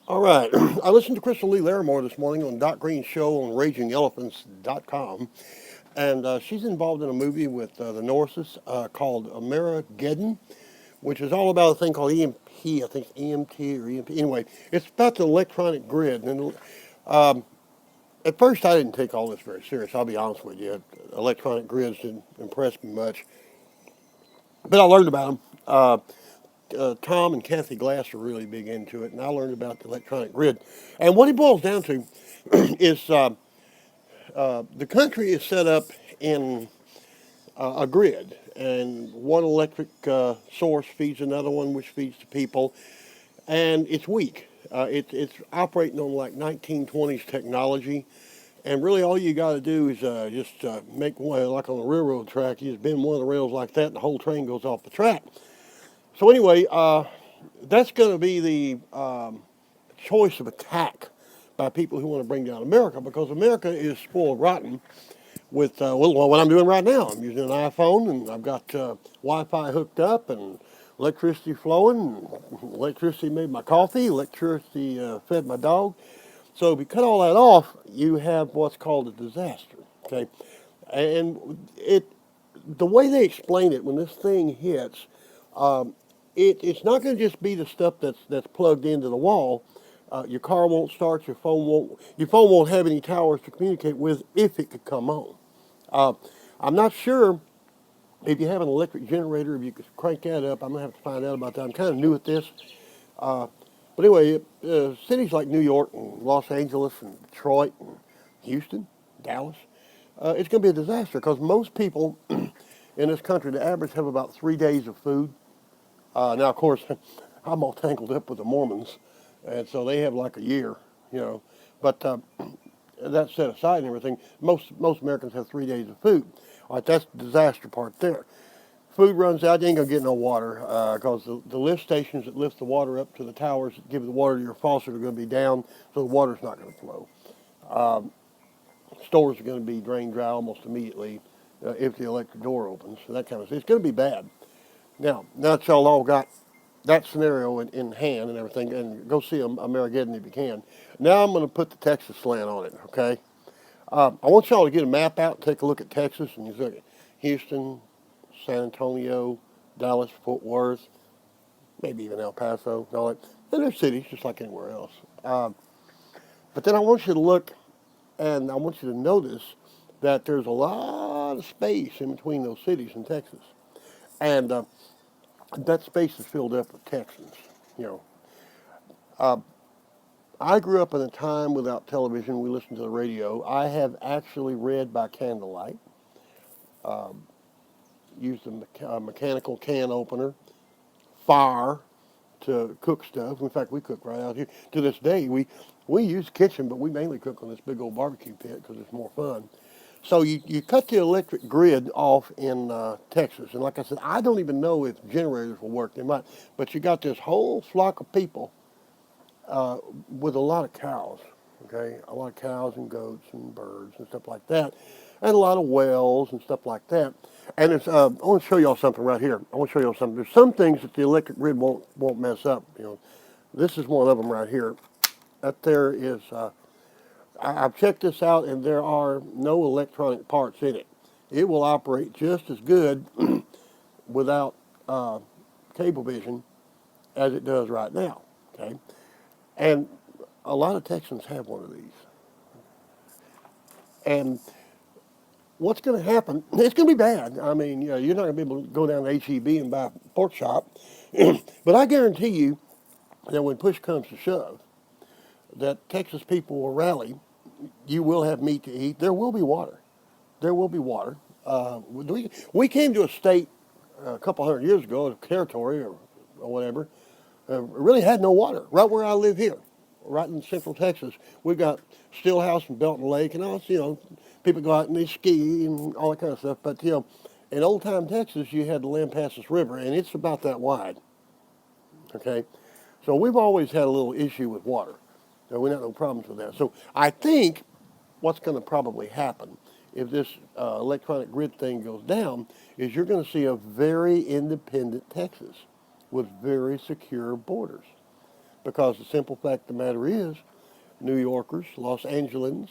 All right. I listened to Crystal Lee Larimore this morning on Doc Green's show on RagingElephants.com, and she's involved in a movie with the Norses called Amerigeddon, which is all about a thing called EMP. I think it's EMT or EMP. Anyway, it's about the electronic grid. And at first, I didn't take all this very serious. I'll be honest with you. Electronic grids didn't impress me much, but I learned about them. Tom and Kathy Glass are really big into it, and I learned about the electronic grid. And what it boils down to is the country is set up in a grid, and one electric source feeds another one, which feeds the people, and it's weak. It's operating on like 1920s technology, and really all you got to do is just make one, like on a railroad track, you just bend one of the rails like that, and the whole train goes off the track. So anyway, that's going to be the choice of attack by people who want to bring down America, because America is spoiled rotten with well, what I'm doing right now. I'm using an iPhone, and I've got Wi-Fi hooked up and electricity flowing. Electricity made my coffee. Electricity fed my dog. So if you cut all that off, you have what's called a disaster. Okay, and the way they explain it when this thing hits. It's not going to just be the stuff that's plugged into the wall. Your car won't start. Your phone won't have any towers to communicate with if it could come on. Uh, I'm not sure if you have an electric generator, if you could crank that up. I'm gonna have to find out about that. I'm kind of new at this. Uh, but anyway, cities like New York and Los Angeles and Detroit and Houston, Dallas, it's going to be a disaster because most people in this country, the average, have about 3 days of food. Now, of course, I'm all tangled up with the Mormons, and so they have like a year, you know. But that set aside and everything, most Americans have 3 days of food. All right, that's the disaster part there. Food runs out, you ain't gonna get no water because the lift stations that lift the water up to the towers that give the water to your faucet are going to be down, so the water's not going to flow. Stores are going to be drained dry almost immediately if the electric door opens. So that kind of thing. It's going to be bad. Now that y'all all got that scenario in hand and everything, and go see a Marigeddon if you can. Now I'm going to put the Texas slant on it, okay? I want y'all to get a map out and take a look at Texas, and you look at Houston, San Antonio, Dallas, Fort Worth, maybe even El Paso, and all that. And they're cities just like anywhere else. But then I want you to look, and I want you to notice that there's a lot of space in between those cities in Texas. And that space is filled up with Texans, you know. Uh, I grew up in a time without television. We listened to the radio. I have actually read by candlelight, used a mechanical can opener, fire to cook stuff. In fact, we cook right out here. To this day, we use the kitchen, but we mainly cook on this big old barbecue pit because it's more fun. So you cut the electric grid off in Texas. And like I said, I don't even know if generators will work. They might. But you got this whole flock of people with a lot of cows, okay? A lot of cows and goats and birds and stuff like that. And a lot of wells and stuff like that. And it's, I want to show y'all something right here. I want to show y'all something. There's some things that the electric grid won't mess up. You know, this is one of them right here. That there is, I've checked this out, and there are no electronic parts in it. It will operate just as good without cable vision as it does right now, okay? And a lot of Texans have one of these. And what's going to happen, it's going to be bad. I mean, you know, you're not going to be able to go down to H-E-B and buy a pork chop. But I guarantee you that when push comes to shove, that Texas people will rally. You will have meat to eat. There will be water. There will be water. We came to a state a couple hundred years ago, a territory or whatever, really had no water. Right where I live here, right in central Texas, we've got Stillhouse and Belton Lake, and all, you know, people go out and they ski and all that kind of stuff. But, you know, in old time Texas, you had the Lampasas River, and it's about that wide, okay? So we've always had a little issue with water. So we have no problems with that. So I think what's going to probably happen if this electronic grid thing goes down is you're going to see a very independent Texas with very secure borders. because the simple fact of the matter is, New Yorkers, Los Angelans,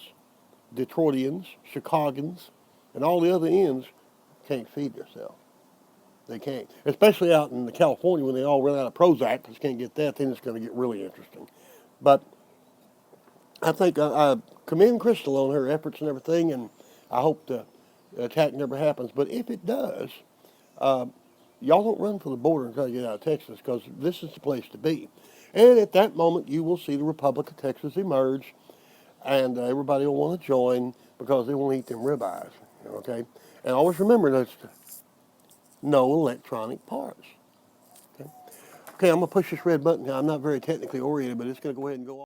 Detroitians, Chicagoans, and all the other ends can't feed themselves. They can't. Especially out in California when they all run out of Prozac because can't get that, then it's going to get really interesting. But I think I commend Crystal on her efforts and everything, and I hope the attack never happens. But if it does, y'all don't run for the border and try to get out of Texas because this is the place to be. And at that moment, you will see the Republic of Texas emerge, and everybody will want to join because they want to eat them ribeyes, okay? And always remember there's no electronic parts. Okay, I'm going to push this red button now. I'm not very technically oriented, but it's going to go ahead and go off.